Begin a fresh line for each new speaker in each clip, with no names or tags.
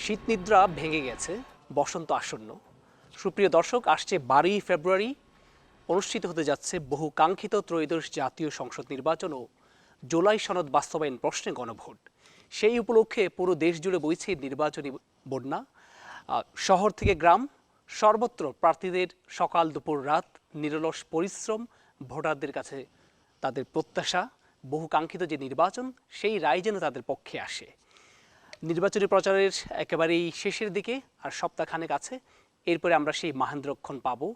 শীতনিদ্রা ভেঙে গেছে, বসন্ত আসন্ন। সুপ্রিয় দর্শক, আসছে 12ই ফেব্রুয়ারি অনুষ্ঠিত হতে যাচ্ছে বহু কাঙ্ক্ষিত ত্রয়োদশ জাতীয় সংসদ নির্বাচন ও জুলাই সনদ বাস্তবায়ন প্রশ্নে গণভোট। সেই উপলক্ষে পুরো দেশ জুড়ে বইছে নির্বাচনী বন্যা। শহর থেকে গ্রাম সর্বত্র প্রার্থীদের সকাল দুপুর রাত নিরলস পরিশ্রম, ভোটারদের কাছে তাদের প্রত্যাশা বহু কাঙ্ক্ষিত যে নির্বাচন সেই রায় যেন তাদের পক্ষে আসে। নির্বাচনী প্রচারের একেবারেই শেষের দিকে আর সপ্তাহখানেক আছে, এরপরে আমরা সেই মাহেন্দ্রক্ষণ পাবো।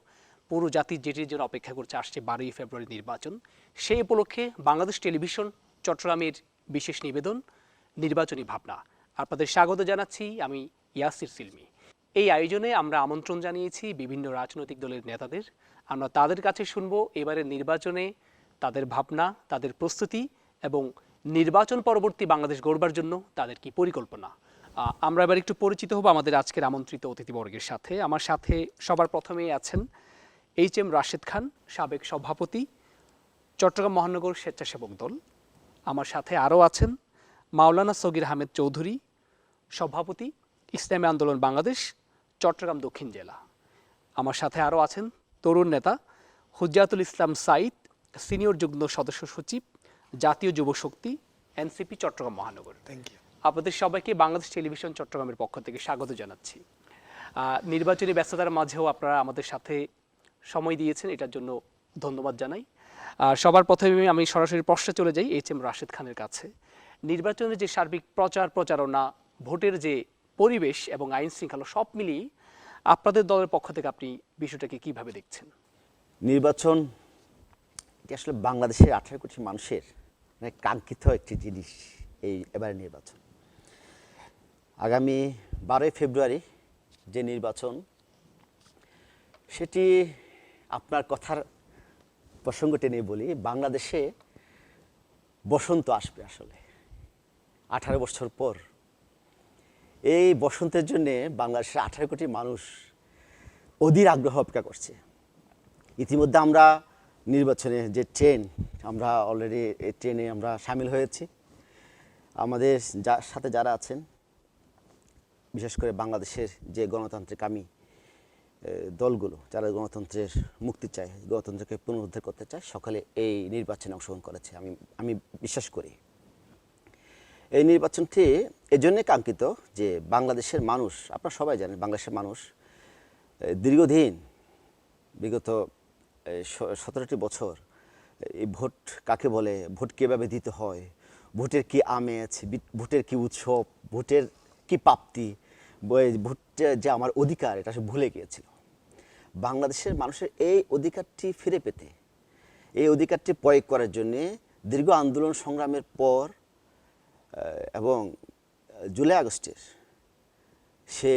পুরো জাতির যেটির জন্য অপেক্ষা করছে আসছে 12ই ফেব্রুয়ারি নির্বাচন। সেই উপলক্ষে বাংলাদেশ টেলিভিশন চট্টগ্রামের বিশেষ নিবেদন নির্বাচনী ভাবনা। আপনাদের স্বাগত জানাচ্ছি, আমি ইয়াসির সিলমি। এই আয়োজনে আমরা আমন্ত্রণ জানিয়েছি বিভিন্ন রাজনৈতিক দলের নেতাদের। আমরা তাদের কাছে শুনবো এবারের নির্বাচনে তাদের ভাবনা, তাদের প্রস্তুতি এবং নির্বাচন পরবর্তী বাংলাদেশ গড়বার জন্য তাদের কি পরিকল্পনা। আমরা এবার একটু পরিচিত হব আমাদের আজকের আমন্ত্রিত অতিথিবর্গের সাথে। আমার সাথে সবার প্রথমেই আছেন এইচ.এম. রাশেদ খান, সাবেক সভাপতি, চট্টগ্রাম মহানগর স্বেচ্ছাসেবক দল। আমার সাথে আরও আছেন মাওলানা সগির আহমেদ চৌধুরী, সভাপতি, ইসলামী আন্দোলন বাংলাদেশ, চট্টগ্রাম দক্ষিণ জেলা। আমার সাথে আরও আছেন তরুণ নেতা হুজ্জাতুল ইসলাম সাইদ, সিনিয়র যুগ্ম সদস্য সচিব, জাতীয় যুব শক্তি, এনসিপি, চট্টগ্রাম মহানগর।
Thank you.
আপনাদের সবাইকে বাংলাদেশ টেলিভিশন চট্টগ্রামের পক্ষ থেকে স্বাগত জানাচ্ছি। নির্বাচনী ব্যস্ততার মাঝেও আপনারা আমাদের সাথে সময় দিয়েছেন, এটার জন্য ধন্যবাদ জানাই। সবার প্রথমে আমি সরাসরি প্রশ্নে চলে যাই এইচ.এম. রাশেদ খানের কাছে। নির্বাচনের যে সার্বিক প্রচারণা, ভোটের যে পরিবেশ এবং আইন শৃঙ্খলা সব মিলিয়ে আপনাদের দলের পক্ষ থেকে আপনি বিষয়টাকে কিভাবে দেখছেন?
নির্বাচন এটি আসলে বাংলাদেশের 18 কোটি মানুষের কাঙ্ক্ষিত একটি জিনিস। এবারে নির্বাচন আগামী 12ই ফেব্রুয়ারি যে নির্বাচন, সেটি আপনার কথার প্রসঙ্গ টেনে বলি, বাংলাদেশে বসন্ত আসবে। আসলে 18 বছর পর এই বসন্তের জন্যে বাংলাদেশের 18 কোটি মানুষ অধীর আগ্রহ অপেক্ষা করছে। ইতিমধ্যে আমরা নির্বাচনে যে ট্রেন, আমরা অলরেডি এই ট্রেনে আমরা সামিল হয়েছি। আমাদের সাথে যারা আছেন, বিশেষ করে বাংলাদেশের যে গণতান্ত্রিকামী দলগুলো, যারা গণতন্ত্রের মুক্তি চায়, গণতন্ত্রকে পুনরুদ্ধার করতে চায়, সকলে এই নির্বাচনে অংশগ্রহণ করেছে আমি বিশ্বাস করি। এই নির্বাচনটি এজন্যে কাঙ্ক্ষিত যে বাংলাদেশের মানুষ, আপনারা সবাই জানেন, বাংলাদেশের মানুষ দীর্ঘদিন, বিগত 17টি বছর এই ভোট কাকে বলে, ভোট কীভাবে দিতে হয়, ভোটের কি আমেজ, ভোটের কি উৎসব, ভোটের কি প্রাপ্তি, ভোটের যে আমার অধিকার, এটা সে ভুলে গিয়েছিল। বাংলাদেশের মানুষের এই অধিকারটি ফিরে পেতে, এই অধিকারটি প্রয়োগ করার জন্যে দীর্ঘ আন্দোলন সংগ্রামের পর এবং জুলাই আগস্টের সে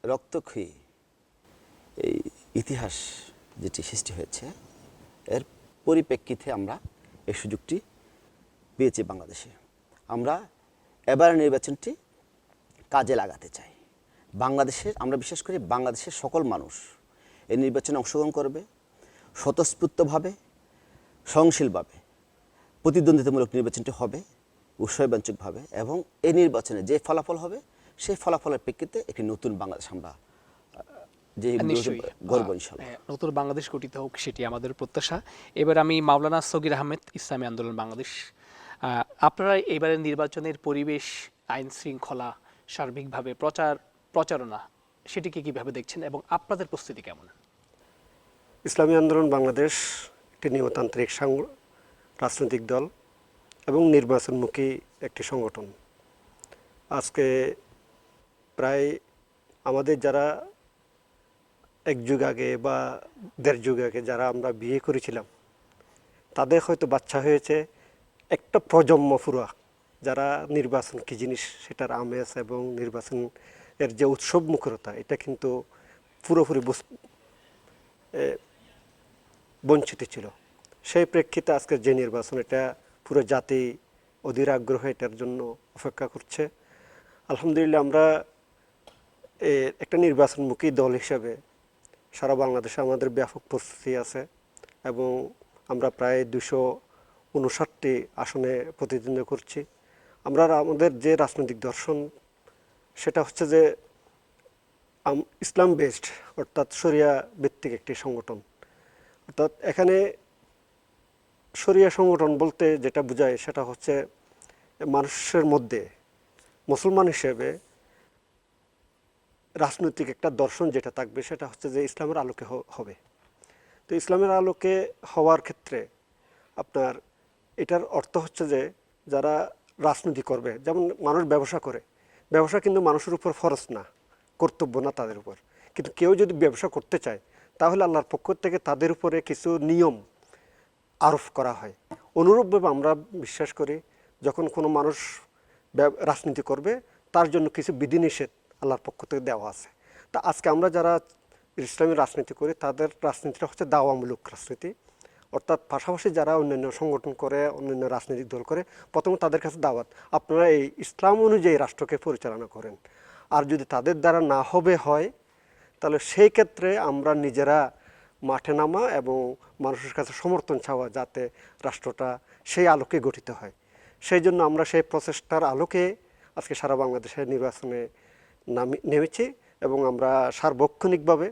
রক্তক্ষয়ী এই ইতিহাস যেটি সৃষ্টি হয়েছে, এর পরিপ্রেক্ষিতে আমরা এই সুযোগটি পেয়েছি বাংলাদেশে। আমরা এবার নির্বাচনটি কাজে লাগাতে চাই। আমরা বিশেষ করে বাংলাদেশের সকল মানুষ এই নির্বাচনে অংশগ্রহণ করবে, স্বতঃস্ফূর্তভাবে, সহনশীলভাবে। প্রতিদ্বন্দ্বিতামূলক নির্বাচনটি হবে উৎসববাঞ্ছকভাবে, এবং এই নির্বাচনে যে ফলাফল হবে সেই ফলাফলের প্রেক্ষিতে একটি নতুন বাংলাদেশ আমরা যে গর্ব ইনশাআল্লাহ
নতুন বাংলাদেশ গঠিত হোক, সেটি আমাদের প্রত্যাশা। এবার আমি মাওলানা সগির আহমেদ, ইসলামী আন্দোলন বাংলাদেশ। আপনারা এবারের নির্বাচনের পরিবেশ, আইন শৃঙ্খলা, সার্বিকভাবে প্রচারণা, সেটিকে কিভাবে দেখছেন এবং আপনাদের প্রস্তুতি কেমন?
ইসলামী আন্দোলন বাংলাদেশ একটি নিয়মতান্ত্রিক রাজনৈতিক দল এবং নির্বাচনমুখী একটি সংগঠন। আজকে প্রায় আমাদের যারা এক যুগ আগে বা দেড় যুগ আগে যারা আমরা বিয়ে করেছিলাম, তাদের হয়তো বাচ্চা হয়েছে একটা প্রজন্ম পুরা, যারা নির্বাচন কী জিনিস সেটার আমেজ এবং নির্বাচন এর যে উৎসব মুখরতা, এটা কিন্তু পুরোপুরি বঞ্চিত ছিল। সেই প্রেক্ষিতে আজকের যে নির্বাচন, এটা পুরো জাতি অধীর আগ্রহ এটার জন্য অপেক্ষা করছে। আলহামদুলিল্লাহ, আমরা একটা নির্বাচনমুখী দল হিসেবে সারা বাংলাদেশে আমাদের ব্যাপক প্রস্তুতি আছে, এবং আমরা প্রায় 259টি আসনে প্রতিদ্বন্দ্বিতা করছি। আমরা আমাদের যে রাজনৈতিক দর্শন সেটা হচ্ছে যে ইসলাম বেসড অর্থাৎ শরিয়া ভিত্তিক একটি সংগঠন। অর্থাৎ এখানে শরিয়া সংগঠন বলতে যেটা বোঝায় সেটা হচ্ছে মানুষের মধ্যে মুসলমান হিসেবে রাজনৈতিক একটা দর্শন যেটা থাকবে সেটা হচ্ছে যে ইসলামের আলোকে হবে। তো ইসলামের আলোকে হওয়ার ক্ষেত্রে আপনার এটার অর্থ হচ্ছে যে যারা রাজনীতি করবে, যেমন মানুষ ব্যবসা করে, ব্যবসা কিন্তু মানুষের উপর ফরজ না, কর্তব্য না তাদের উপর, কিন্তু কেউ যদি ব্যবসা করতে চায় তাহলে আল্লাহর পক্ষ থেকে তাদের উপরে কিছু নিয়ম আরোপ করা হয়। অনুরূপভাবে আমরা বিশ্বাস করি যখন কোনো মানুষ রাজনীতি করবে তার জন্য কিছু বিধিনিষেধ আল্লাহর পক্ষ থেকে দেওয়া আছে। তা আজকে আমরা যারা ইসলামী রাজনীতি করি তাদের রাজনীতিটা হচ্ছে দাওয়ামূলক রাজনীতি, অর্থাৎ পাশাপাশি যারা অন্যান্য সংগঠন করে, অন্যান্য রাজনৈতিক দল করে, প্রথমে তাদের কাছে দাওয়াত, আপনারা এই ইসলাম অনুযায়ী রাষ্ট্রকে পরিচালনা করেন। আর যদি তাদের দ্বারা না হয় তাহলে সেই ক্ষেত্রে আমরা নিজেরা মাঠে নামা এবং মানুষের কাছে সমর্থন চাওয়া যাতে রাষ্ট্রটা সেই আলোকে গঠিত হয়। সেই জন্য আমরা সেই প্রচেষ্টার আলোকে আজকে সারা বাংলাদেশের নির্বাচনে নেমেছি এবং আমরা সার্বক্ষণিকভাবে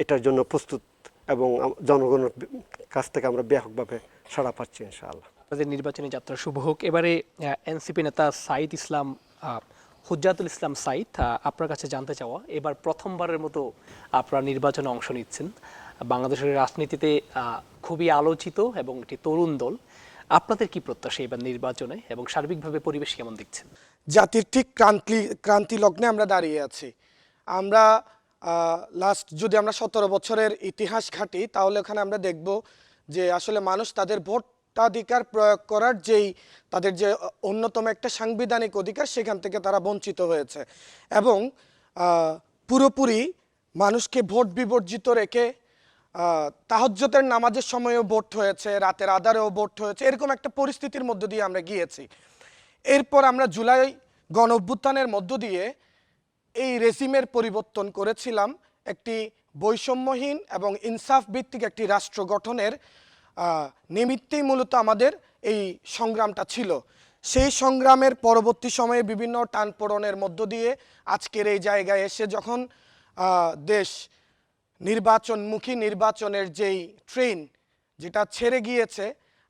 এটার জন্য প্রস্তুত এবং জনগণের কাছ থেকে আমরা ব্যাপকভাবে সাড়া পাচ্ছি ইনশাআল্লাহ।
আপনাদের নির্বাচনী যাত্রা শুভ হোক। এবারে এনসিপি নেতা সাইদ ইসলাম, হুজ্জাতুল ইসলাম সাইদ, আপনার কাছে জানতে চাওয়া, এবার প্রথমবারের মতো আপনারা নির্বাচনে অংশ নিচ্ছেন। বাংলাদেশের রাজনীতিতে খুবই আলোচিত এবং একটি তরুণ দল, আপনাদের কি প্রত্যাশা এবার নির্বাচনে এবং সার্বিকভাবে পরিবেশ কেমন দেখছেন?
জাতির ঠিক ক্রান্তি লগ্নে আমরা দাঁড়িয়ে আছি। আমরা লাস্ট যদি আমরা 17 বছরের ইতিহাস ঘাঁটি তাহলে ওখানে আমরা দেখব যে আসলে মানুষ তাদের ভোটাধিকার প্রয়োগ করার তাদের যে অন্যতম একটা সাংবিধানিক অধিকার সেখান থেকে তারা বঞ্চিত হয়েছে এবং পুরোপুরি মানুষকে ভোট বিবর্জিত রেখে তাহাজ্জুদের নামাজের সময়ও ভোট হয়েছে, রাতের আধারেও ভোট হয়েছে, এরকম একটা পরিস্থিতির মধ্য দিয়ে আমরা গিয়েছি। এরপর আমরা জুলাই গণঅভ্যুত্থানের মধ্য দিয়ে এই রেজিমের পরিবর্তন করেছিলাম একটি বৈষম্যহীন এবং ইনসাফ ভিত্তিক একটি রাষ্ট্র গঠনের নিমিত্তেই মূলত আমাদের এই সংগ্রামটা ছিল। সেই সংগ্রামের পরবর্তী সময়ে বিভিন্ন টানপোড়েনের মধ্য দিয়ে আজকের এই জায়গায় এসে যখন দেশ নির্বাচনের যেই ট্রেন যেটা ছেড়ে গিয়েছে,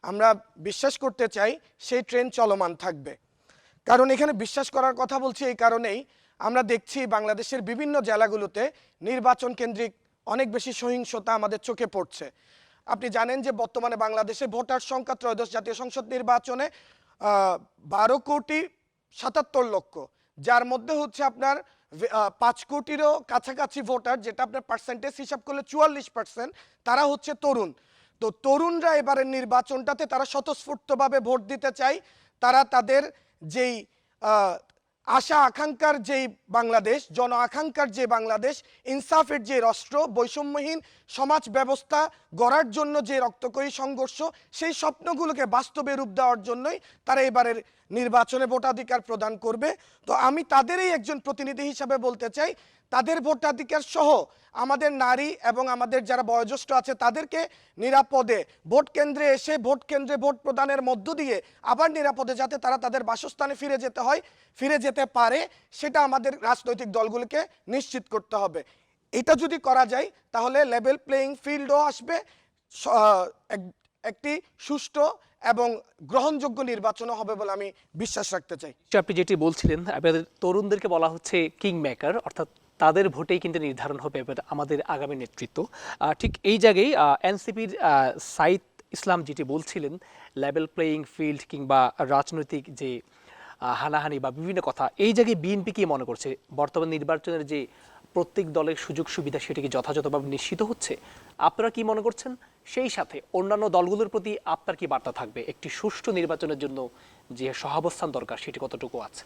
আমরা বিশ্বাস করতে চাই সেই ট্রেন চলমান থাকবে। কারণ এখানে বিশ্বাস করার কথা বলছি এই কারণেই, আমরা দেখছি বাংলাদেশের বিভিন্ন জেলাগুলোতে নির্বাচন কেন্দ্রিক অনেক বেশি সহিংসতা আমাদের চোখে পড়ছে। আপনি জানেন যে বর্তমানে বাংলাদেশে ভোটার সংখ্যা ত্রয়োদশ জাতীয় সংসদ নির্বাচনে 12,77,00,000, যার মধ্যে হচ্ছে আপনার 5 কোটিরও কাছাকাছি ভোটার, যেটা আপনার পার্সেন্টেজ হিসাব করলে 44%, তারা হচ্ছে তরুণ। তো তরুণরা এবারের নির্বাচনটাতে তারা স্বতঃস্ফূর্তভাবে ভোট দিতে চায়। তারা তাদের যেই আশা আকাঙ্ক্ষার যেই বাংলাদেশ, জন আকাঙ্ক্ষার যে বাংলাদেশ, ইনসাফের যে রাষ্ট্র, বৈষম্যহীন সমাজ ব্যবস্থা গড়ার জন্য যে রক্তকয়ী সংঘর্ষ, সেই স্বপ্নগুলোকে বাস্তবে রূপ দেওয়ার জন্যই তারা এবারের নির্বাচনে ভোটাধিকার প্রদান করবে। তো আমি তাদেরই একজন প্রতিনিধি হিসাবে বলতে চাই, তাদের ভোটাধিকার সহ আমাদের নারী এবং আমাদের যারা বয়োজ্যেষ্ঠ আছে তাদেরকে নিরাপদে ভোট কেন্দ্রে এসে ভোট প্রদানের মধ্য দিয়ে আবার নিরাপদে যাতে তারা তাদের বাসস্থানে ফিরে যেতে পারে, সেটা আমাদের রাজনৈতিক দলগুলোকে নিশ্চিত করতে হবে। এটা যদি করা যায় তাহলে লেভেল প্লেইং ফিল্ডও আসবে, একটি সুষ্ঠু এবং গ্রহণযোগ্য নির্বাচনও হবে বলে আমি বিশ্বাস রাখতে চাই।
আপনি যেটি বলছিলেন, আপনাদের তরুণদেরকে বলা হচ্ছে কিং মেকার, অর্থাৎ তাদের ভোটেই কিন্তু নির্ধারণ হবে এবার আমাদের আগামী নেতৃত্ব। ঠিক এই জায়গায় এনসিপির সাইদ ইসলাম যেটি বলছিলেন, লেভেল প্লেইং ফিল্ড কিংবা রাজনৈতিক যে হানাহানি বা বিভিন্ন কথা, এই জায়গায় বিএনপি কি মনে করছে বর্তমান নির্বাচনের যে প্রত্যেক দলের সুযোগ সুবিধা সেটা কি যথাযথভাবে নিশ্চিত হচ্ছে? আপনারা কি মনে করছেন? সেই সাথে অন্যান্য দলগুলোর প্রতি আপনার কি বার্তা থাকবে একটি সুষ্ঠু নির্বাচনের জন্য যে সহাবস্থান দরকার সেটি কতটুকু আছে?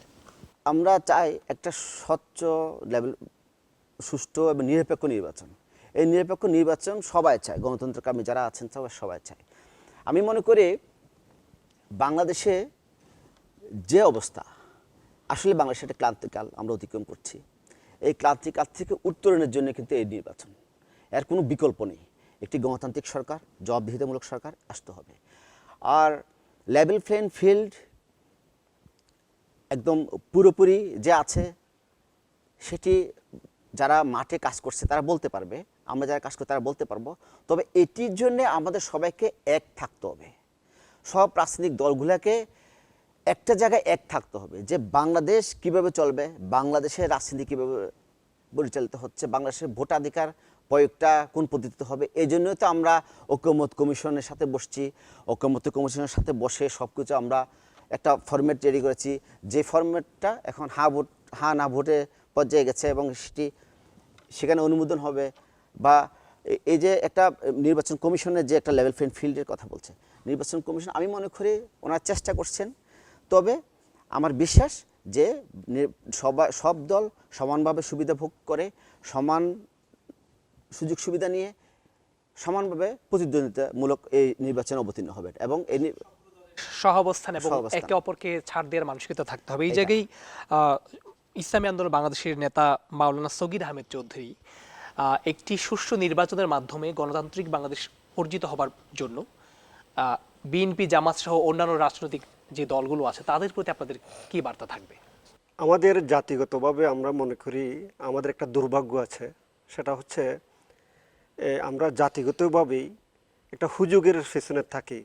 আমরা চাই একটা স্বচ্ছ লেভেল, সুষ্ঠু এবং নিরপেক্ষ নির্বাচন। এই নিরপেক্ষ নির্বাচন সবাই চায়, গণতন্ত্রকামী যারা আছেন সবাই চায়। আমি মনে করি বাংলাদেশে যে অবস্থা, আসলে বাংলাদেশে একটা ক্লান্তিকাল আমরা অতিক্রম করছি। এই ক্লান্তিকাল থেকে উত্তরণের জন্য কিন্তু এই নির্বাচন, এর কোনো বিকল্প নেই। একটি গণতান্ত্রিক সরকার, জবাবদিহিতামূলক সরকার আসতে হবে। আর লেভেল প্লেইং ফিল্ড একদম পুরোপুরি যে আছে সেটি যারা মাঠে কাজ করছে তারা বলতে পারবে, আমরা যারা কাজ করি তারা বলতে পারবো। তবে এটির জন্য আমাদের সবাইকে এক থাকতে হবে, সব রাজনৈতিক দলগুলোকে একটা জায়গায় এক থাকতে হবে যে বাংলাদেশ কিভাবে চলবে, বাংলাদেশের রাজনীতি কীভাবে পরিচালিত হচ্ছে, বাংলাদেশের ভোটাধিকার প্রয়োগটা কোন পদ্ধতিতে হবে। এই জন্যই তো আমরা ঐকমত্য কমিশনের সাথে বসছি, ঐকমত্য কমিশনের সাথে বসে সব কিছু আমরা একটা ফরম্যাট তৈরি করেছি, যে ফরম্যাটটা এখন হা না ভোটে পর্যায়ে গেছে এবং সেখানে অনুমোদন হবে। বা এই যে একটা নির্বাচন কমিশনের যে একটা লেভেল প্লেইং ফিল্ডের কথা বলছে, নির্বাচন কমিশন আমি মনে করি ওনারা চেষ্টা করছেন। তবে আমার বিশ্বাস যে সব দল সমানভাবে সুবিধা ভোগ করে, সমান সুযোগ সুবিধা নিয়ে সমানভাবে প্রতিদ্বন্দ্বিতামূলক এই নির্বাচনে অবতীর্ণ হবে এবং এই
সহাবস্থান এবং
সহাবস্থান।
একে অপরকে ছাড় দেওয়ার মানসিকতা থাকতে হবে। এই জায়গায় ইসলামী আন্দোলন বাংলাদেশের নেতা মাওলানা সগীর আহমেদ চৌধুরী একটি সুষ্ঠু নির্বাচনের মাধ্যমে গণতান্ত্রিক বাংলাদেশ অর্জিত হবার জন্য বিএনপি, জামাত সহ অন্যান্য রাজনৈতিক যে দলগুলো আছে তাদের প্রতি আপনাদের কি বার্তা থাকবে?
আমাদের জাতিগতভাবে আমরা মনে করি আমাদের একটা দুর্ভাগ্য আছে, সেটা হচ্ছে আমরা জাতিগতভাবেই একটা হুজুগের পেছনে থাকি।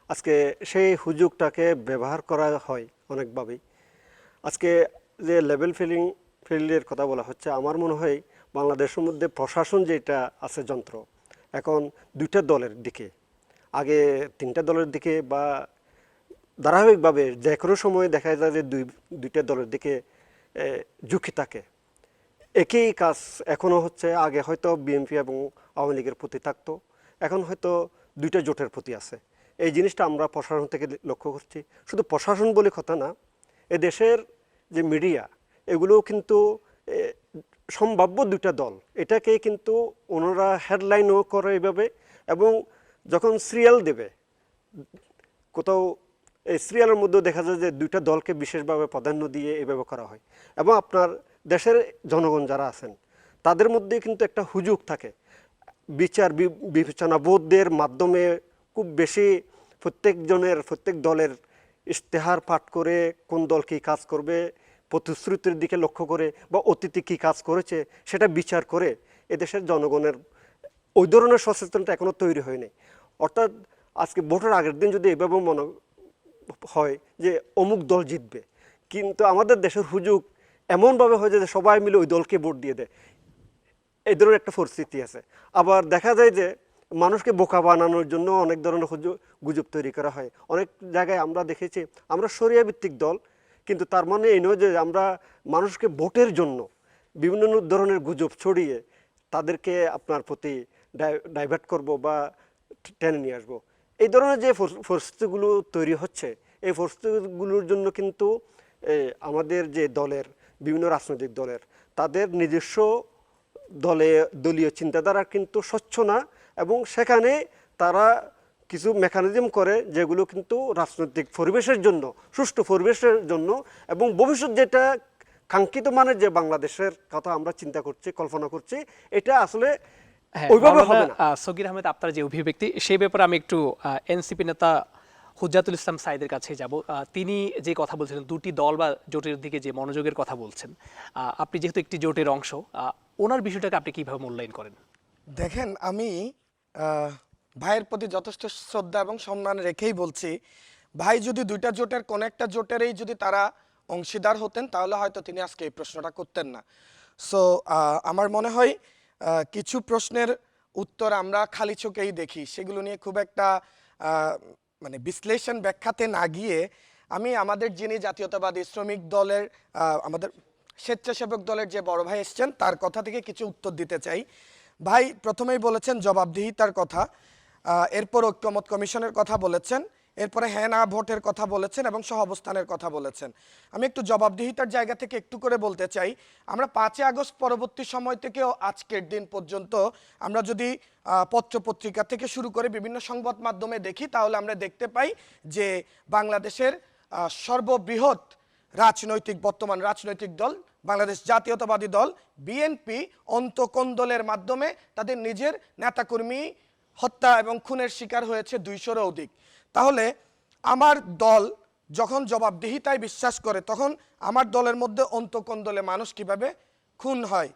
আজকে সেই হুজুগটাকে ব্যবহার করা হয় অনেকভাবেই। আজকে যে লেভেল ফিল্ডের কথা বলা হচ্ছে, আমার মনে হয় বাংলাদেশের মধ্যে প্রশাসন যেটা আছে যন্ত্র, এখন দুইটা দলের দিকে, আগে তিনটা দলের দিকে বা ধারাবাহিকভাবে যে কোনো সময় দেখা যায় যে দুইটা দলের দিকে ঝুঁকি থাকে। একই কাজ এখনও হচ্ছে, আগে হয়তো বিএনপি এবং আওয়ামী লীগের প্রতি থাকতো, এখন হয়তো দুইটা জোটের প্রতি আছে। এই জিনিসটা আমরা প্রশাসন থেকে লক্ষ্য করছি। শুধু প্রশাসন বলে কথা না, এ দেশের যে মিডিয়া এগুলোও কিন্তু সম্ভাব্য দুইটা দল, এটাকে কিন্তু ওনারা হেডলাইনও করে এইভাবে, এবং যখন সিরিয়াল দেবে কোথাও এই সিরিয়ালের মধ্যেও দেখা যায় যে দুইটা দলকে বিশেষভাবে প্রাধান্য দিয়ে এভাবে করা হয়। এবং আপনার দেশের জনগণ যারা আছেন তাদের মধ্যে কিন্তু একটা হুজুগ থাকে, বিচার বিবেচনা বোধের মাধ্যমে খুব বেশি প্রত্যেক দলের ইশতেহার পাঠ করে কোন দল কী কাজ করবে, প্রতিশ্রুতির দিকে লক্ষ্য করে বা অতীতে কী কাজ করেছে সেটা বিচার করে এদেশের জনগণের ওই ধরনের সচেতনতা এখনও তৈরি হয়নি। অর্থাৎ আজকে ভোটের আগের দিন যদি এভাবে মনে হয় যে অমুক দল জিতবে, কিন্তু আমাদের দেশের হুজুগ এমনভাবে হয় যে সবাই মিলে ওই দলকে ভোট দিয়ে দেয়, এই ধরনের একটা পরিস্থিতি আছে। আবার দেখা যায় যে মানুষকে বোকা বানানোর জন্য অনেক ধরনের গুজব তৈরি করা হয়। অনেক জায়গায় আমরা দেখেছি আমরা শরিয়া ভিত্তিক দল, কিন্তু তার মানে এই নয় যে আমরা মানুষকে ভোটের জন্য বিভিন্ন ধরনের গুজব ছড়িয়ে তাদেরকে আপনার প্রতি ডাইভার্ট করব বা টেনে নিয়ে আসবো। এই ধরনের যে পরিস্থিতিগুলো তৈরি হচ্ছে, এই পরিস্থিতিগুলোর জন্য কিন্তু আমাদের যে দলের বিভিন্ন রাজনৈতিক দলের তাদের নিজস্ব দলীয় চিন্তাধারা কিন্তু স্বচ্ছ না, এবং সেখানে তারা কিছু মেকানিজম করে যেগুলো কিন্তু রাজনৈতিক পরিবেশের জন্য, সুষ্ঠু পরিবেশের জন্য এবং ভবিষ্যৎ যেটা কাঙ্ক্ষিত মানের যে বাংলাদেশের কথা আমরা চিন্তা করছি, কল্পনা করছি, এটা আসলে ওইভাবে হবে না।
সগীর আহমেদ, আপনার যে অভিব্যক্তি সেই ব্যাপারে আমি একটু এনসিপি নেতা হুজ্জাতুল ইসলাম সাইদের কাছে যাব। তিনি যে কথা বলছিলেন দুটি দল বা জোটের দিকে যে মনোযোগের কথা বলছেন, আপনি যেহেতু একটি জোটের অংশ, ওনার বিষয়টাকে আপনি কিভাবে মূল্যায়ন করেন?
দেখেন, আমি ভাইয়ের প্রতি যথেষ্ট শ্রদ্ধা এবং সম্মান রেখেই বলছি, ভাই যদি দুইটা জোটের কোন একটা জোটেরই যদি তারা অংশীদার হতেন তাহলে হয়তো তিনি আজকে এই প্রশ্নটা করতেন না। সো আমার মনে হয় কিছু প্রশ্নের উত্তর আমরা খালি চোখেই দেখি, সেগুলো নিয়ে খুব একটা মানে বিশ্লেষণ ব্যাখ্যাতে না গিয়ে আমি আমাদের যিনি জাতীয়তাবাদী শ্রমিক দলের আমাদের স্বেচ্ছাসেবক দলের যে বড় ভাই এসছেন তার কথা থেকে কিছু উত্তর দিতে চাই। ভাই প্রথমেই বলেছেন জবাবদিহিতার কথা, এরপর ঐক্যমত কমিশনের কথা বলেছেন, এরপরে হ্যাঁ না ভোটের কথা বলেছেন এবং সহাবস্থানের কথা বলেছেন। আমি একটু জবাবদিহিতার জায়গা থেকে একটু করে বলতে চাই, আমরা 5 আগস্ট পরবর্তী সময় থেকেও আজকের দিন পর্যন্ত আমরা যদি পত্রপত্রিকা থেকে শুরু করে বিভিন্ন সংবাদ মাধ্যমে দেখি তাহলে আমরা দেখতে পাই যে বাংলাদেশের সর্ববৃহৎ বর্তমান রাজনৈতিক দল বাংলাদেশ জাতীয়তাবাদী দল বিএনপি অন্তকোন্দলের মাধ্যমে তাদের নিজের নেতাকর্মী হত্যা এবং খুনের শিকার হয়েছে 200-এরও অধিক। তাহলে আমার দল যখন জবাবদিহিতায় বিশ্বাস করে তখন আমার দলের মধ্যে অন্তকোন্দলে মানুষ কিভাবে খুন হয়।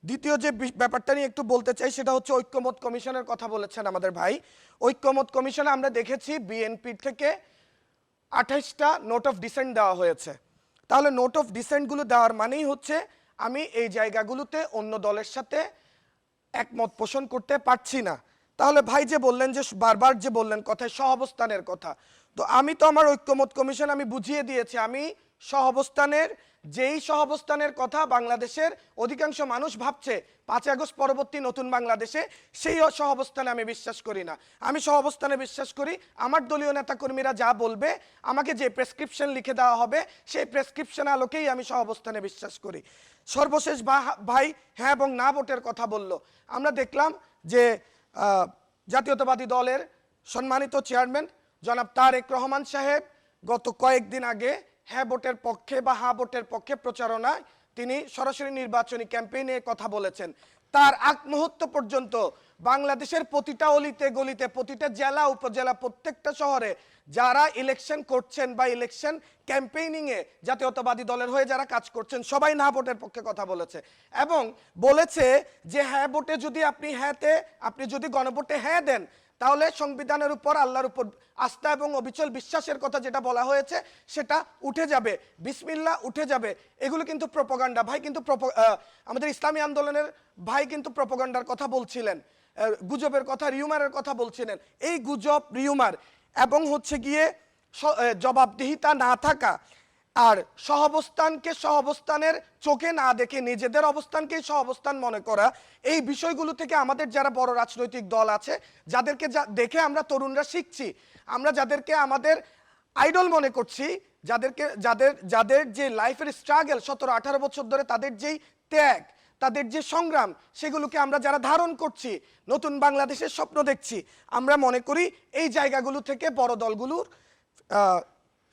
দ্বিতীয় যে ব্যাপারটা নিয়ে একটু বলতে চাই সেটা হচ্ছে ঐক্যমত কমিশনের কথা বলেছেন আমাদের ভাই। ঐক্যমত কমিশনে আমরা দেখেছি বিএনপি থেকে 28টা নোট অফ ডিসেন্ট দেওয়া হয়েছে। তাহলে নোট অফ ডিসেন্টগুলো দেওয়ার মানেই হচ্ছে আমি এই জায়গাগুলোতে অন্য দলের সাথে একমত পোষণ করতে পারছি না। তাহলে ভাই যে বললেন যে বারবার যে বললেন কথায় সহাবস্থানের কথা, তো আমি তো আমার ঐক্যমত কমিশন আমি বুঝিয়ে দিয়েছি আমি সহাবস্থানের যেই সহাবস্থানের কথা বাংলাদেশের অধিকাংশ মানুষ ভাবছে 5 আগস্ট পরবর্তী নতুন বাংলাদেশে, সেই সহাবস্থানে আমি বিশ্বাস করি না। আমি সহাবস্থানে বিশ্বাস করি আমার দলীয় নেতাকর্মীরা যা বলবে, আমাকে যে প্রেসক্রিপশন লিখে দেওয়া হবে সেই প্রেসক্রিপশন আলোকেই আমি সহাবস্থানে বিশ্বাস করি। সর্বশেষ ভাই হ্যাঁ এবং না ভোটের কথা বলল। আমরা দেখলাম যে জাতীয়তাবাদী দলের সম্মানিত চেয়ারম্যান জনাব তারেক রহমান সাহেব গত কয়েকদিন আগে হ্যাঁ ভোটের পক্ষে বা হ্যাঁ ভোটের পক্ষে প্রচারণায় তিনি সরাসরি নির্বাচনী ক্যাম্পেইনে কথা বলেছেন। তার আগ মুহূর্ত পর্যন্ত বাংলাদেশের প্রতিটা অলিতে গলিতে, প্রতিটা জেলা উপজেলা, প্রত্যেকটা শহরে যারা ইলেকশন করছেন বা ইলেকশন ক্যাম্পেইনিংয়ে জাতীয়তাবাদী দলের হয়ে যারা কাজ করছেন সবাই না ভোটের পক্ষে কথা বলেছে এবং বলেছে যে হ্যাঁ ভোটে যদি আপনি যদি গণভোটে হ্যাঁ দেন তাহলে সংবিধানের উপর আল্লাহর উপর আস্থা এবং অবিচল বিশ্বাসের কথা যেটা বলা হয়েছে সেটা উঠে যাবে, বিসমিল্লাহ উঠে যাবে। এগুলো কিন্তু প্রোপাগান্ডা ভাই, কিন্তু আমাদের ইসলামী আন্দোলনের ভাই কিন্তু প্রোপাগান্ডার কথা বলছিলেন, গুজবের কথা, রিউমারের কথা বলছিলেন। এই গুজব, রিউমার এবং হচ্ছে গিয়ে জবাবদিহিতা না থাকা আর সহাবস্থানকে সহাবস্থানের চোখে না দেখে নিজেদের অবস্থানকেই সহাবস্থান মনে করা, এই বিষয়গুলো থেকে আমাদের যারা বড় রাজনৈতিক দল আছে যাদেরকে দেখে আমরা তরুণরা শিখছি, আমরা যাদেরকে আমাদের আইডল মনে করছি, যাদের যে লাইফের স্ট্রাগল 17-18 বছর ধরে তাদের যেই ত্যাগ, তাদের যে সংগ্রাম, সেগুলোকে আমরা যারা ধারণ করছি, নতুন বাংলাদেশের স্বপ্ন দেখছি, আমরা মনে করি এই জায়গাগুলো থেকে বড় দলগুলোর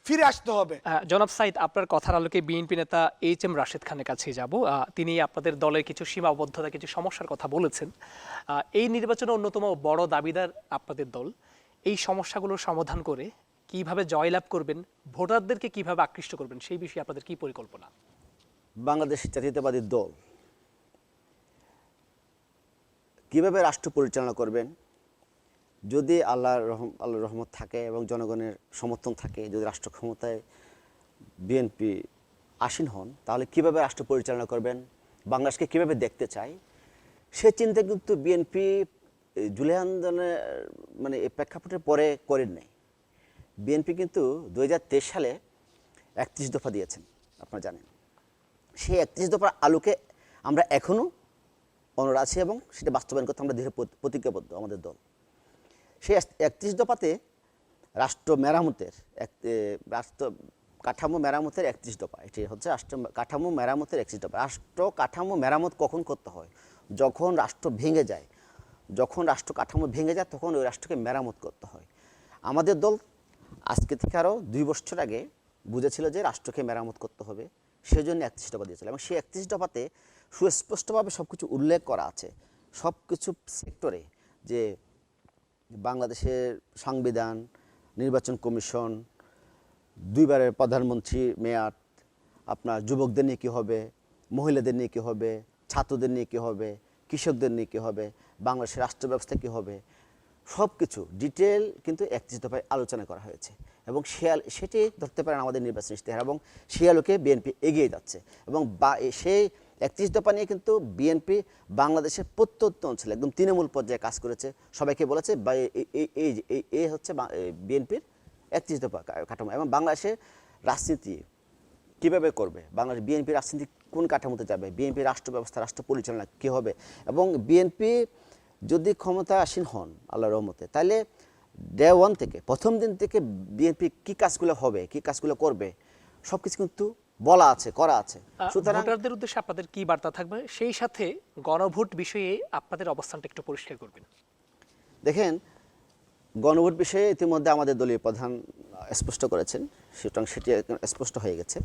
ফিরে আসতে হবে।
জনাব সাইদ, আপনার কথার আলোকে বিএনপি নেতা এইচ.এম. রাশেদ খানের কাছে যাব। তিনি আপনাদের দলের কিছু সীমাবদ্ধতা, কিছু সমস্যার কথা বলেছেন। এই নির্বাচনে অন্যতম বড় দাবিদার আপনাদের দল। এই সমস্যাগুলোর সমাধান করে কিভাবে জয়লাভ করবেন, ভোটারদেরকে কিভাবে আকৃষ্ট করবেন, সেই বিষয়ে আপনাদের কি পরিকল্পনা?
বাংলাদেশ জাতীয়তাবাদী দল কিভাবে রাষ্ট্র পরিচালনা করবেন, যদি আল্লাহর রহমত থাকে এবং জনগণের সমর্থন থাকে, যদি রাষ্ট্র ক্ষমতায় বিএনপি আসীন হন, তাহলে কিভাবে রাষ্ট্র পরিচালনা করবেন, বাংলাদেশকে কিভাবে দেখতে চাই, সে চিন্তা কিন্তু বিএনপি জুলাই আন্দোলনের মানে এই প্রেক্ষাপটের পরে করেন নাই। বিএনপি কিন্তু 2023 সালে 31 দফা দিয়েছেন, আপনারা জানেন। সেই 31 দফার আলোকে আমরা এখনও অনড় আছি এবং সেটা বাস্তবায়ন করতে আমরা দৃঢ় প্রতিজ্ঞাবদ্ধ আমাদের দল। সেই 31 দফাতে রাষ্ট্র কাঠামো মেরামতের 31 দফা, এটি হচ্ছে রাষ্ট্র কাঠামো মেরামতের 31 দফা। রাষ্ট্র কাঠামো মেরামত কখন করতে হয়? যখন রাষ্ট্র ভেঙে যায়, যখন রাষ্ট্র কাঠামো ভেঙে যায় তখন ওই রাষ্ট্রকে মেরামত করতে হয়। আমাদের দল আজকে থেকে আরও 2 বছর আগে বুঝেছিল যে রাষ্ট্রকে মেরামত করতে হবে, সেজন্য 31 দফা দিয়েছিল এবং সেই 31 দফাতে সুস্পষ্টভাবে সব কিছু উল্লেখ করা আছে, সব কিছু সেক্টরে, যে বাংলাদেশের সংবিধান, নির্বাচন কমিশন, 2 বারের প্রধানমন্ত্রী মেয়াদ, আপনার যুবকদের নিয়ে কী হবে, মহিলাদের নিয়ে কী হবে, ছাত্রদের নিয়ে কী হবে, কৃষকদের নিয়ে কী হবে, বাংলাদেশের রাষ্ট্র ব্যবস্থা কী হবে, সব কিছু ডিটেল কিন্তু 31 দফায় আলোচনা করা হয়েছে এবং সেটি ধরতে পারেন আমাদের নির্বাচন ইশতেহার এবং সেই আলোকে বিএনপি এগিয়ে যাচ্ছে। এবং সেই 31 দফা নিয়ে কিন্তু বিএনপি বাংলাদেশের প্রত্যন্ত অঞ্চলে একদম তৃণমূল পর্যায়ে কাজ করেছে, সবাইকে বলেছে এই হচ্ছে বিএনপির 31 দফা কাঠামো এবং বাংলাদেশের রাজনীতি কীভাবে করবে, বাংলাদেশ বিএনপি রাজনীতি কোন কাঠামোতে যাবে, বিএনপি রাষ্ট্র ব্যবস্থা, রাষ্ট্র পরিচালনা কী হবে এবং বিএনপি যদি ক্ষমতা আসীন হন আল্লাহর রহমতে, তাহলে ডে 1 থেকে, প্রথম দিন থেকে বিএনপি কী কাজগুলো হবে, কী কাজগুলো করবে, সব কিছু কিন্তু বলা আছে, করা আছে।
সুতরাং ভোটারদের উদ্দেশ্যে আপনাদের কি বার্তা থাকবে, সেই সাথে গণভোট বিষয়ে আপনাদের অবস্থানটা একটু পরিষ্কার করবেন।
দেখেন, গণভোট বিষয়ে ইতিমধ্যে আমাদের দলীয় প্রধান স্পষ্ট করেছেন, সুতরাং সেটি স্পষ্ট হয়ে গেছে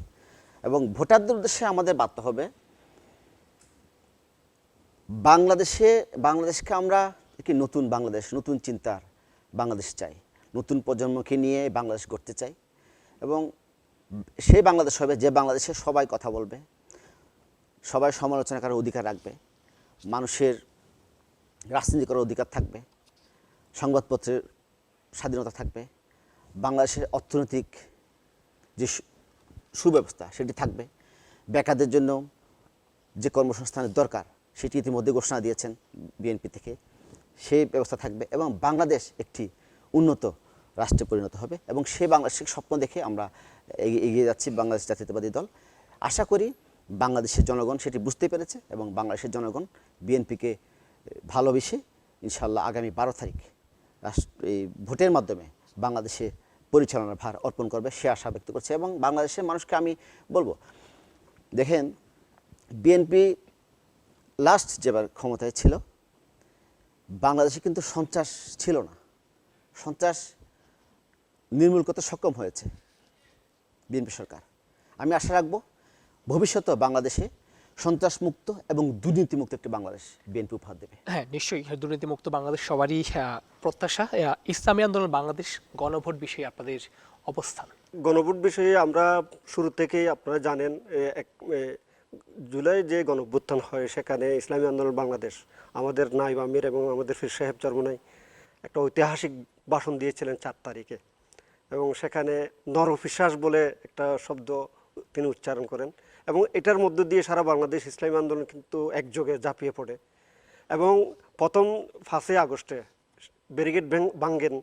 এবং ভোটারদের উদ্দেশ্যে আমাদের বার্তা হবে, বাংলাদেশকে আমরা একটি নতুন বাংলাদেশ, নতুন চিন্তার বাংলাদেশ চাই, নতুন প্রজন্মকে নিয়ে বাংলাদেশ গড়তে চাই এবং সেই বাংলাদেশ হবে যে বাংলাদেশে সবাই কথা বলবে, সবাই সমালোচনা করার অধিকার রাখবে, মানুষের রাজনীতি করার অধিকার থাকবে, সংবাদপত্রের স্বাধীনতা থাকবে, বাংলাদেশের অর্থনৈতিক যে সুব্যবস্থা সেটি থাকবে, বেকারদের জন্য যে কর্মসংস্থানের দরকার সেটি ইতিমধ্যে ঘোষণা দিয়েছেন বিএনপি থেকে, সেই ব্যবস্থা থাকবে এবং বাংলাদেশ একটি উন্নত রাষ্ট্রে পরিণত হবে এবং সেই বাংলাদেশের স্বপ্ন দেখে আমরা এগিয়ে যাচ্ছি বাংলাদেশ জাতীয়তাবাদী দল। আশা করি বাংলাদেশের জনগণ সেটি বুঝতে পেরেছে এবং বাংলাদেশের জনগণ বিএনপিকে ভালোবেসে ইনশাআল্লাহ আগামী 12 তারিখ এই ভোটের মাধ্যমে বাংলাদেশে পরিচালনার ভার অর্পণ করবে সে আশা ব্যক্ত করছে। এবং বাংলাদেশের মানুষকে আমি বলবো, দেখেন বিএনপি লাস্ট যেবার ক্ষমতায় ছিল বাংলাদেশে কিন্তু সন্ত্রাস ছিল না, সন্ত্রাস নির্মূল করতে সক্ষম হয়েছে বিএনপি সরকার। আমি আশা রাখবো ভবিষ্যতে বাংলাদেশে সন্ত্রাসমুক্ত এবং দুর্নীতিমুক্ত একটি বাংলাদেশ বিএনপি উপহার দেবে।
হ্যাঁ, নিশ্চয়ই দুর্নীতিমুক্ত বাংলাদেশ সবারই প্রত্যাশা। ইসলামী আন্দোলন বাংলাদেশ গণভোট বিষয়ে আপনাদের অবস্থান?
গণভোট বিষয়ে আমরা শুরু থেকেই আপনারা জানেন জুলাই যে গণঅভ্যুত্থান হয় সেখানে ইসলামী আন্দোলন বাংলাদেশ আমাদের নায়েব আমির এবং আমাদের পীর সাহেব চরমোনাই একটা ঐতিহাসিক ভাষণ দিয়েছিলেন 4 তারিখে এবং সেখানে নরপিশাচ বলে একটা শব্দ তিনি উচ্চারণ করেন এবং এটার মধ্য দিয়ে সারা বাংলাদেশ ইসলামী আন্দোলন কিন্তু একযোগে ঝাঁপিয়ে পড়ে এবং প্রথম 5 আগস্টে ব্যারিকেড ভাঙ্গেন,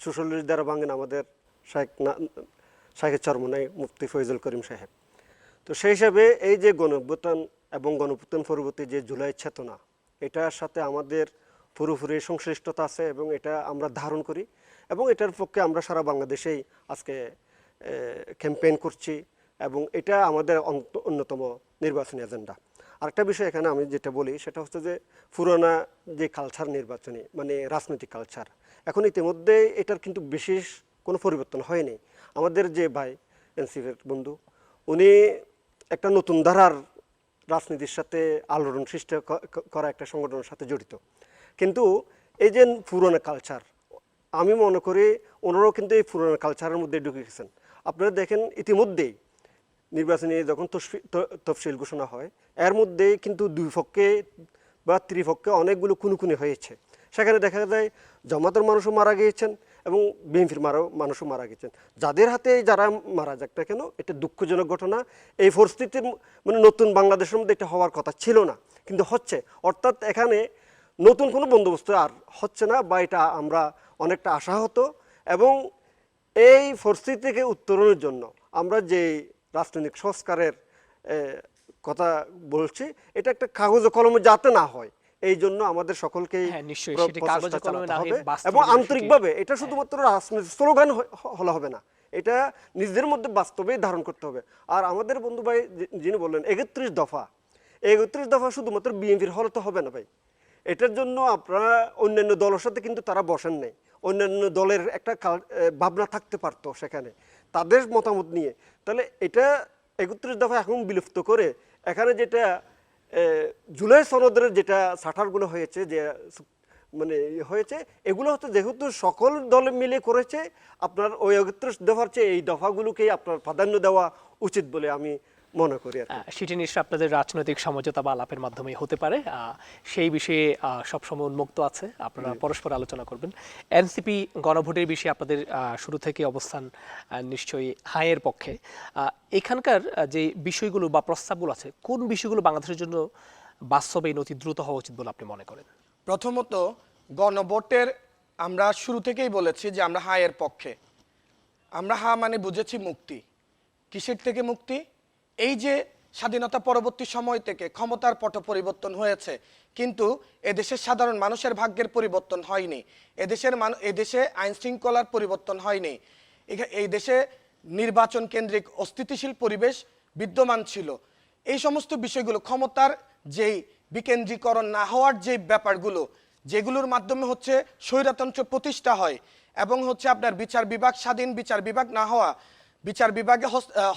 46 দ্বারা ভাঙ্গেন আমাদের শাহেখ চরমোনাই মুফতি ফয়জুল করিম সাহেব। তো সেই হিসাবে এই যে গণঅভ্যুত্থান এবং গণঅভ্যুত্থান পরবর্তী যে জুলাই চেতনা, এটার সাথে আমাদের পুরোপুরি সংশ্লিষ্টতা আছে এবং এটা আমরা ধারণ করি এবং এটার পক্ষে আমরা সারা বাংলাদেশেই আজকে ক্যাম্পেইন করছি এবং এটা আমাদের অন্যতম নির্বাচনী এজেন্ডা। আরেকটা বিষয় এখানে আমি যেটা বলি সেটা হচ্ছে যে পুরোনো যে কালচার নির্বাচনী মানে রাজনৈতিক কালচার, এখন ইতিমধ্যে এটার কিন্তু বিশেষ কোনো পরিবর্তন হয়নি। আমাদের যে ভাই এনসিপির বন্ধু উনি একটা নতুন ধারার রাজনীতির সাথে আলোড়ন সৃষ্টি করা একটা সংগঠনের সাথে জড়িত, কিন্তু এই যে পুরনো কালচার আমি মনে করি ওনারাও কিন্তু এই পুরনো কালচারের মধ্যে ঢুকে গেছেন। আপনারা দেখেন ইতিমধ্যেই নির্বাচনী যখন তফসিল ঘোষণা হয় এর মধ্যেই কিন্তু 2 পক্ষে বা ত্রিপক্ষে অনেকগুলো খুনোখুনি হয়েছে। সেখানে দেখা যায় জামাতের মানুষও মারা গিয়েছেন এবং বিএনপির মানুষও মারা গেছেন। যাদের হাতে যারা মারা যাক না কেন এটা দুঃখজনক ঘটনা। এই পরিস্থিতির মানে নতুন বাংলাদেশের মধ্যে এটা হওয়ার কথা ছিল না কিন্তু হচ্ছে, অর্থাৎ এখানে নতুন কোনো বন্দোবস্ত আর হচ্ছে না বা এটা আমরা অনেকটা আশাহত এবং এই পরিস্থিতি থেকে উত্তরণের জন্য আমরা যে রাজনৈতিক সংস্কারের কথা বলছি এটা একটা কাগজ কলমে যাতে না হয় এই জন্য আমাদের সকলকেই এবং আন্তরিকভাবে এটা শুধুমাত্র রাজনৈতিক স্লোগান হলে হবে না, এটা নিজেদের মধ্যে বাস্তবে ধারণ করতে হবে। আর আমাদের বন্ধু ভাই যিনি বললেন 31 দফা, 31 দফা শুধুমাত্র বিএনপির হলে তো হবে না ভাই, এটার জন্য আপনারা অন্যান্য দলের সাথে কিন্তু তারা বসেন নাই, অন্যান্য দলের একটা ভাবনা থাকতে পারতো সেখানে তাদের মতামত নিয়ে। তাহলে এটা 31 দফা এখন বিলুপ্ত করে এখানে যেটা জুলাই সনদের যেটা শাটারগুলো হয়েছে যে মানে হয়েছে এগুলো হচ্ছে যেহেতু সকল দলে মিলে করেছে আপনার ওই 31 দফার চেয়ে এই দফাগুলোকেই আপনার প্রাধান্য দেওয়া উচিত বলে আমি মনে করি।
সেটি নিশ্চয়ই আপনাদের রাজনৈতিক সমঝোতা বা আলাপের মাধ্যমে হতে পারে, সেই বিষয়ে সবসময় উন্মুক্ত আছে, আপনারা পরস্পর আলোচনা করবেন। এনসিপি গণভোটের বিষয়ে আপনাদের শুরু থেকে অবস্থান নিশ্চয়ই হাইয়ের পক্ষে। এখানকার যে বিষয়গুলো বা প্রস্তাবগুলো আছে কোন বিষয়গুলো বাংলাদেশের জন্য বাস্তবে নথি দ্রুত হওয়া উচিত বলে আপনি মনে করেন?
প্রথমত গণভোটের আমরা শুরু থেকেই বলেছি যে আমরা হায়ের পক্ষে। আমরা হা মানে বুঝেছি মুক্তি। কিসের থেকে মুক্তি? এই যে স্বাধীনতা পরবর্তী সময় থেকে ক্ষমতার পট পরিবর্তন হয়েছে কিন্তু এদেশের সাধারণ মানুষের ভাগ্যের পরিবর্তন হয়নি, এদেশে আইন শৃঙ্খলার পরিবর্তন হয়নি, এই দেশে নির্বাচন কেন্দ্রিক অস্থিতিশীল পরিবেশ বিদ্যমান ছিল। এই সমস্ত বিষয়গুলো ক্ষমতার যেই বিকেন্দ্রীকরণ না হওয়ার যে ব্যাপারগুলো যেগুলোর মাধ্যমে হচ্ছে স্বৈরতন্ত্র প্রতিষ্ঠা হয় এবং হচ্ছে আপনার বিচার বিভাগ স্বাধীন বিচার বিভাগ না হওয়া, বিচার বিভাগে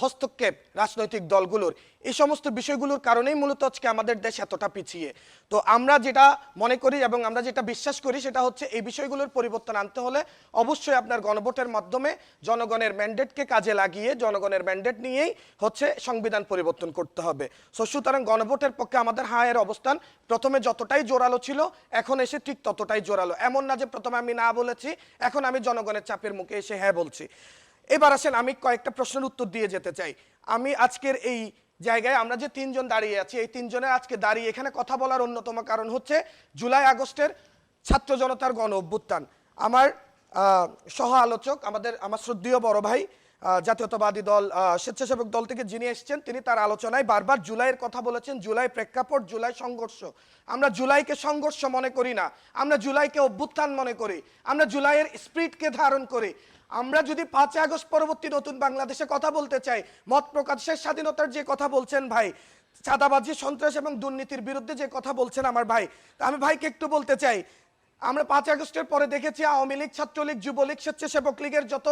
হস্তক্ষেপ রাজনৈতিক দলগুলোর, এই সমস্ত বিষয়গুলোর কারণেই মূলত আজকে আমাদের দেশ এতটা পিছিয়ে। তো আমরা যেটা মনে করি এবং আমরা যেটা বিশ্বাস করি সেটা হচ্ছে এই বিষয়গুলোর পরিবর্তন আনতে হলে অবশ্যই আপনার গণভোটের মাধ্যমে জনগণের ম্যান্ডেটকে কাজে লাগিয়ে জনগণের ম্যান্ডেট নিয়েই হচ্ছে সংবিধান পরিবর্তন করতে হবে। সুতরাং গণভোটের পক্ষে আমাদের হায়ের অবস্থান প্রথমে যতটাই জোরালো ছিল এখন এসে ঠিক ততটাই জোরালো। এমন না যে প্রথমে আমি না বলেছি এখন আমি জনগণের চাপের মুখে এসে হ্যাঁ বলছি। এবার আসেন আমি কয়েকটা প্রশ্নের উত্তর দিয়ে যেতে চাই। আমি আজকের এই জায়গায় আমরা যে তিনজন দাঁড়িয়ে আছি, এই তিনজনের আজকে দাঁড়িয়ে এখানে কথা বলার অন্যতম কারণ হচ্ছে জুলাই আগস্টের ছাত্র জনতার গণ অভ্যুত্থান। আমার সহ আলোচক আমার শ্রদ্ধেয় বড় ভাই জাতীয়তাবাদী দল স্বেচ্ছাসেবক দল থেকে যিনি এসেছেন, তিনি তার আলোচনায় বারবার জুলাইয়ের কথা বলেছেন, জুলাই প্রেক্ষাপট, জুলাই সংঘর্ষ। আমরা জুলাইকে সংঘর্ষ মনে করি না, আমরা জুলাইকে অভ্যুত্থান মনে করি, আমরা জুলাইয়ের স্পিরিটকে ধারণ করি। আমরা যদি 5 আগস্ট পরবর্তী নতুন বাংলাদেশে কথা বলতে চাই, মত প্রকাশের স্বাধীনতার যে কথা বলছেন ভাই, চাঁদাবাজি, সন্ত্রাস এবং দুর্নীতির বিরুদ্ধে যে কথা বলছেন আমার ভাই, আমি ভাইকে একটু বলতে চাই, আমরা 5 আগস্টের পরে দেখেছি আওয়ামী লীগ, ছাত্রলীগ, যুবলীগ, স্বেচ্ছাসেবক লীগের যত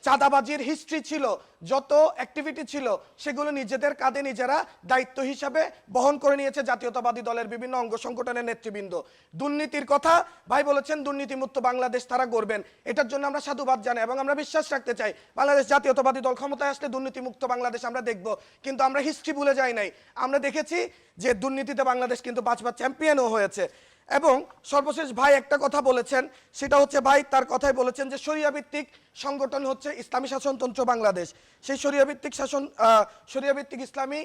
চাঁদাবাজির হিস্ট্রি ছিল, যত অ্যাক্টিভিটি ছিল, সেগুলো নিজেদের কাঁধে নিজেরা দায়িত্ব হিসাবে বহন করে নিয়েছে জাতীয়তাবাদী দলের বিভিন্ন অঙ্গ সংগঠনের নেতৃবৃন্দ। দুর্নীতির কথা ভাই বলেছেন, দুর্নীতিমুক্ত বাংলাদেশ তারা গড়বেন, এটার জন্য আমরা সাধুবাদ জানাই এবং আমরা বিশ্বাস রাখতে চাই বাংলাদেশ জাতীয়তাবাদী দল ক্ষমতায় আসলে দুর্নীতিমুক্ত বাংলাদেশ আমরা দেখব। কিন্তু আমরা হিস্ট্রি ভুলে যাই নাই, আমরা দেখেছি যে দুর্নীতিতে বাংলাদেশ কিন্তু 5 বার চ্যাম্পিয়নও হয়েছে। এবং সর্বশেষ ভাই একটা কথা বলেছেন, সেটা হচ্ছে ভাই তার কথাই বলেছেন যে শরিয়া ভিত্তিক সংগঠন হচ্ছে ইসলামী শাসনতন্ত্র বাংলাদেশ। সেই শরিয়া ভিত্তিক ইসলামী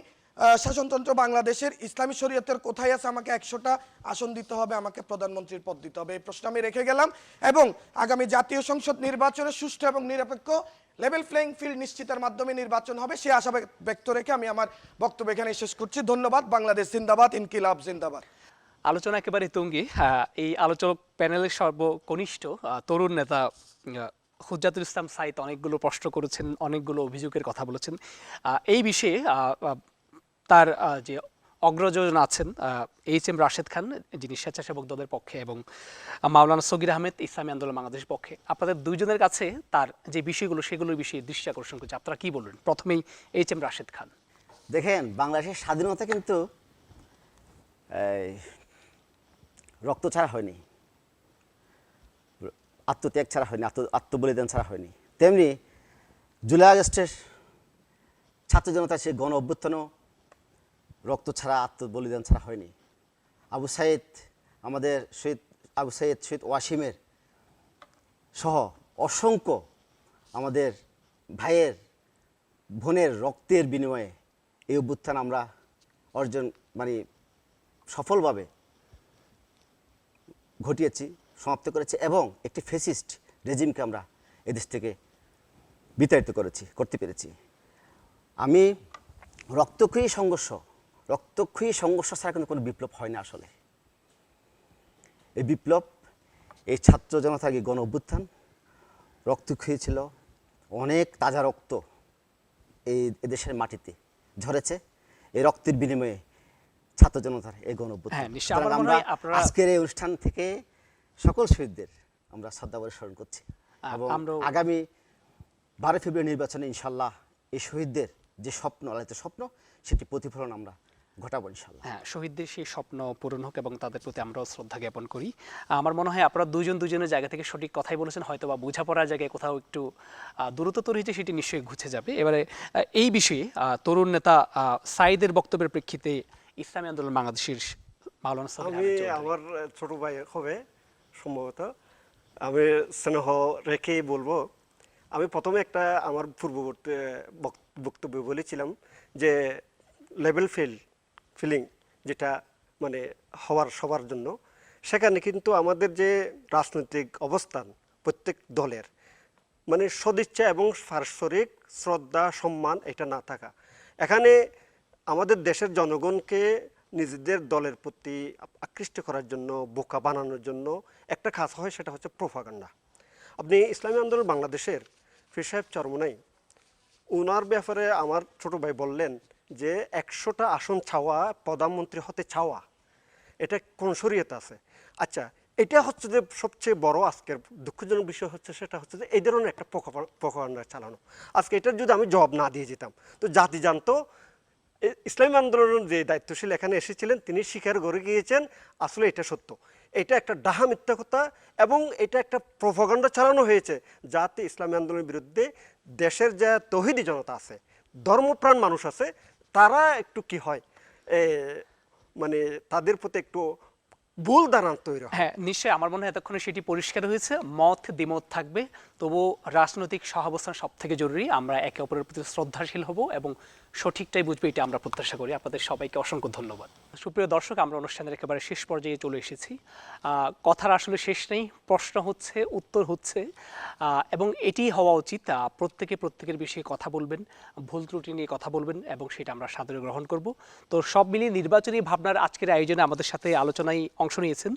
শাসনতন্ত্র বাংলাদেশের ইসলামী শরীয়তের কোথায় আছে? আমাকে 100টা আসন দিতে হবে, আমাকে প্রধানমন্ত্রীর পদ দিতে হবে, এই প্রশ্ন আমি রেখে গেলাম। এবং আগামী জাতীয় সংসদ নির্বাচনে সুষ্ঠু এবং নিরপেক্ষ লেভেল প্লেইং ফিল্ড নিশ্চিতের মাধ্যমে নির্বাচন হবে, সে আশা ব্যক্ত রেখে আমি আমার বক্তব্য এখানে শেষ করছি। ধন্যবাদ। বাংলাদেশ জিন্দাবাদ, ইনকিলাব জিন্দাবাদ।
আলোচনা একেবারে তুঙ্গি। এই আলোচক প্যানেলের সর্বকনিষ্ঠ তরুণ নেতা হুজ্জাতুল ইসলাম সাইদ অনেকগুলো প্রশ্ন করেছেন, অনেকগুলো অভিযোগের কথা বলেছেন। এই বিষয়ে তার যে অগ্রজন আছেন HM রাশেদ খান, যিনি স্বেচ্ছাসেবক দলের পক্ষে, এবং মাওলানা সগির আহমেদ ইসলামী আন্দোলন বাংলাদেশের পক্ষে, আপনাদের দুইজনের কাছে তার যে বিষয়গুলো সেগুলোর বিষয়ে দৃষ্টি আকর্ষণ করছে, আপনারা কি বলবেন? প্রথমেই HM রাশেদ খান।
দেখেন, বাংলাদেশের স্বাধীনতা কিন্তু রক্ত ছাড়া হয়নি, আত্মত্যাগ ছাড়া হয়নি, আত্মবলিদান ছাড়া হয়নি। তেমনি জুলাই আগস্টের ছাত্র জনতার সে গণ অভ্যুত্থানও রক্ত ছাড়া, আত্মবলিদান ছাড়া হয়নি। আবু সাইদ শহীদ ওয়াসিমের সহ অসংখ্য আমাদের ভাইয়ের বোনের রক্তের বিনিময়ে এই অভ্যুত্থান আমরা সফলভাবে ঘটিয়েছি, সমাপ্ত করেছি এবং একটি ফ্যাসিস্ট রেজিমকে আমরা এদেশ থেকে বিতাড়িত করতে পেরেছি। আমি রক্তক্ষয়ী সংঘর্ষ ছাড়া কিন্তু কোনো বিপ্লব হয় না। আসলে এই বিপ্লব, এই ছাত্র জনতার গণ অভ্যুত্থান রক্তক্ষয়ী ছিল। অনেক তাজা রক্ত এদেশের মাটিতে ঝরেছে। এই রক্তের বিনিময়ে ছাত্র জনতার এই গণ অভ্যুত্থান। আমরা আজকের এই অনুষ্ঠান থেকে সকল শহীদদের আমরা শ্রদ্ধাভরে স্মরণ করছি এবং আগামী 12 ফেব্রুয়ারি নির্বাচনে ইনশাল্লাহ এই শহীদদের যে স্বপ্ন, লালিত স্বপ্ন, সেটি প্রতিফলন আমরা ঘটাবো ইনশাল্লাহ।
হ্যাঁ, শহীদদের সেই স্বপ্ন পূরণ হোক এবং তাদের প্রতি আমরাও শ্রদ্ধা জ্ঞাপন করি। আমার মনে হয় আপনারা দুজনের জায়গা থেকে সঠিক কথাই বলেছেন, হয়তো বা বোঝাপড়ার জায়গায় কোথাও একটু দূরত্ব তৈরি হয়েছে, সেটি নিশ্চয়ই ঘুচে যাবে। এবারে এই বিষয়ে তরুণ নেতা সাইদের বক্তব্যের প্রেক্ষিতে ইসলামী আন্দোলন বাংলাদেশের মাওলানা সগির আহমেদ চৌধুরী।
আমার ছোট ভাই হবে সম্ভবত, আমি স্নেহ রেখেই বলবো। আমি প্রথমে একটা আমার পূর্ববর্তী বক্তব্য বলেছিলাম যে লেভেল ফিলিং যেটা সবার জন্য, সেখানে কিন্তু আমাদের যে রাজনৈতিক অবস্থান প্রত্যেক দলের সদিচ্ছা এবং পারস্পরিক শ্রদ্ধা সম্মান এটা না থাকা, এখানে আমাদের দেশের জনগণকে নিজেদের দলের প্রতি আকৃষ্ট করার জন্য, বোকা বানানোর জন্য একটা কাজ হয়, সেটা হচ্ছে প্রোপাগান্ডা। আপনি ইসলামী আন্দোলন বাংলাদেশের পীর সাহেব চরমোনাই, ওনার ব্যাপারে আমার ছোট ভাই বললেন যে 100টা আসন চাওয়া, প্রধানমন্ত্রী হতে চাওয়া, এটা কোন শরীয়তে আছে? আচ্ছা, এটা হচ্ছে যে সবচেয়ে বড় আজকের দুঃখজনক বিষয় হচ্ছে, সেটা হচ্ছে যে এই ধরনের একটা প্রোপাগান্ডা চালানো। আজকে এটার যদি আমি জবাব না দিয়ে যেতাম, তো জাতি জানতো ইসলামী আন্দোলনের যে দায়িত্বশীল এখানে এসেছিলেন তিনি স্বীকার করে গিয়েছেন আসলে এটা সত্য। এটা একটা ডাহা মিথ্যা কথা এবং এটা একটা প্রোপাগান্ডা চালানো হয়েছে যাতে ইসলামী আন্দোলনের বিরুদ্ধে দেশের যে তৌহিদি জনতা আছে, ধর্মপ্রাণ মানুষ আছে, তারা একটু কি হয় মানে তাদের প্রতি একটু ভুল ধারণা তৈরি হয়।
হ্যাঁ, নিশ্চয়ই আমার মনে হয় এতক্ষণে সেটি পরিষ্কার হয়েছে। মত দ্বিমত থাকবে, তবু রাজনৈতিক সহাবস্থান সব থেকে জরুরি। আমরা একে অপরের প্রতি শ্রদ্ধাশীল হব এবং সঠিকটাই বুঝবে, এটা আমরা প্রত্যাশা করি। আপনাদের সবাইকে অসংখ্য ধন্যবাদ। সুপ্রিয় দর্শক, আমরা অনুষ্ঠানের একেবারে শেষ পর্যায়ে চলে এসেছি। কথার আসলে শেষ নেই, প্রশ্ন হচ্ছে, উত্তর হচ্ছে, এবং এটি হওয়া উচিত। প্রত্যেকের বিষয়ে কথা বলবেন, ভুল ত্রুটি নিয়ে কথা বলবেন এবং সেটা আমরা সাদরে গ্রহণ করব। তো সব মিলিয়ে নির্বাচনী ভাবনার আজকের আয়োজনে আমাদের সাথে আলোচনায় অংশ নিয়েছেন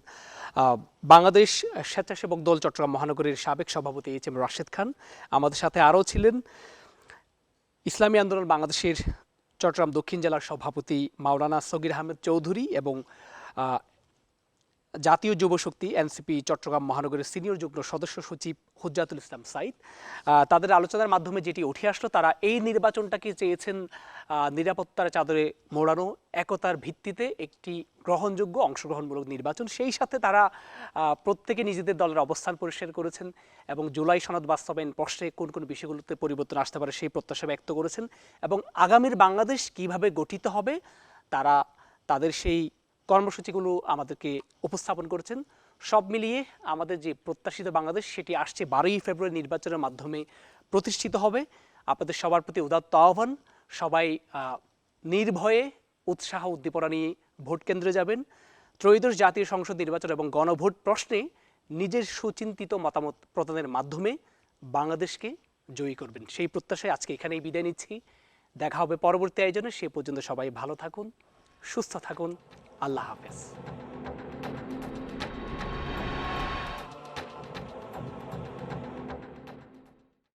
বাংলাদেশ স্বেচ্ছাসেবক দল চট্টগ্রাম মহানগরীর সাবেক সভাপতি এইচ.এম. রাশেদ খান। আমাদের সাথে আরও ছিলেন ইসলামী আন্দোলন বাংলাদেশের চট্টগ্রাম দক্ষিণ জেলার সভাপতি মাওলানা সগির আহমেদ চৌধুরী এবং জাতীয় যুব শক্তি এনসিপি চট্টগ্রাম মহানগরের সিনিয়র যুগ্ম সদস্য সচিব হুজ্জাতুল ইসলাম সাইদ। তাদের আলোচনার মাধ্যমে যেটি উঠে আসলো, তারা এই নির্বাচনটাকে চেয়েছেন নিরাপত্তার চাদরে মোড়ানো, একতার ভিত্তিতে একটি গ্রহণযোগ্য অংশগ্রহণমূলক নির্বাচন। সেই সাথে তারা প্রত্যেকে নিজেদের দলের অবস্থান পরিষ্কার করেছেন এবং জুলাই সনদ বাস্তবায়ন প্রশ্নে কোন কোন বিষয়গুলোতে পরিবর্তন আসতে পারে সেই প্রত্যাশা ব্যক্ত করেছেন এবং আগামীর বাংলাদেশ কিভাবে গঠিত হবে তারা তাদের সেই কর্মসূচিগুলো আমাদেরকে উপস্থাপন করেছেন। সব মিলিয়ে আমাদের যে প্রত্যাশিত বাংলাদেশ সেটি আসছে 12ই ফেব্রুয়ারি নির্বাচনের মাধ্যমে প্রতিষ্ঠিত হবে। আপনাদের সবার প্রতি উদাত্ত আহ্বান, সবাই নির্ভয়ে উৎসাহ উদ্দীপনা নিয়ে ভোট কেন্দ্রে যাবেন। ত্রয়োদশ জাতীয় সংসদ নির্বাচন এবং গণভোট প্রশ্নে নিজের সুচিন্তিত মতামত প্রদানের মাধ্যমে বাংলাদেশকে জয়ী করবেন, সেই প্রত্যাশায় আজকে এখানেই বিদায় নিচ্ছি। দেখা হবে পরবর্তী আয়োজনে। সে পর্যন্ত সবাই ভালো থাকুন, সুস্থ থাকুন। আল্লাহ হাফেজ।